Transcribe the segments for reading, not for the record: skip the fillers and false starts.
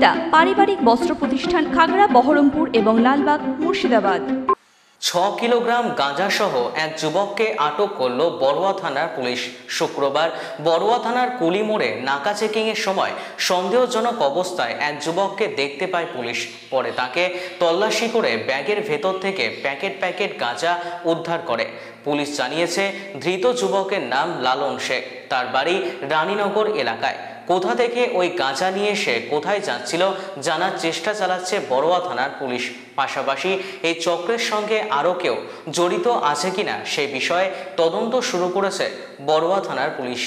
সুনিতা পারিবারিক বস্ত্র প্রতিষ্ঠান খাগড়া বহরমপুর এবং লালবাগ মুর্শিদাবাদ। 6 কিলোগ্রাম গাঁজা সহ এক যুবককে আটক করল বড়ুয়া থানার পুলিশ। শুক্রবার বড়ুয়া থানার কুলি মোড়ে নাকা চেকিং এর সময় সন্দেহজনক অবস্থায় এক যুবককে দেখতে পায় পুলিশ। পরে তাকে তল্লাশি করে ব্যাগের ভেতর থেকে প্যাকেট প্যাকেট গাঁজা উদ্ধার করে। পুলিশ জানিয়েছে ধৃত যুবকের নাম লালন শেখ, তার বাড়ি রানীনগর এলাকায়। কোথা থেকে ওই গাঁজা নিয়ে এসে কোথায় যাচ্ছিল জানার চেষ্টা চালাচ্ছে বড়ুয়া থানার পুলিশ। পাশাপাশি এই চক্রের সঙ্গে আরও কেউ জড়িত আছে কিনা সেই বিষয়ে তদন্ত শুরু করেছে বড়ুয়া থানার police.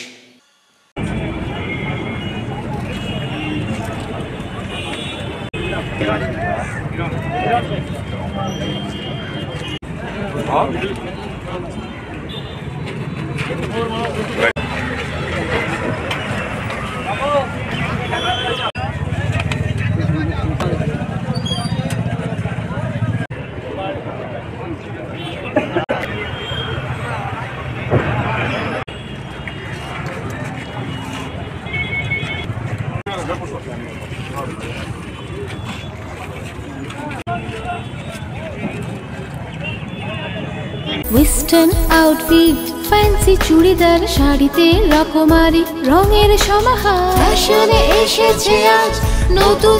Western outfit, fancy churidar, শাড়িতে রকমারি রঙের সমাহার। ফ্যাশনে এসেছে আজ নতুন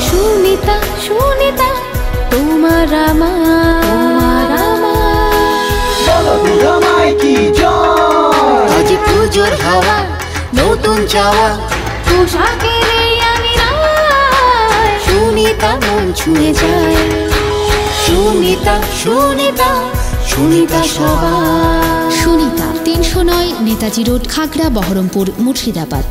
সুনিতা, সুনিতা তোমার আমার আজ পুজোর হাওয়া, নতুন চাওয়া পোশাকের আমি সুনিতা মন ছুঁয়ে যায়। সুনিতা, সুনিতা, সুনিতা সবার। সুনিতা 309 নেতাজি রোড, খাগড়া বহরমপুর, মুর্শিদাবাদ।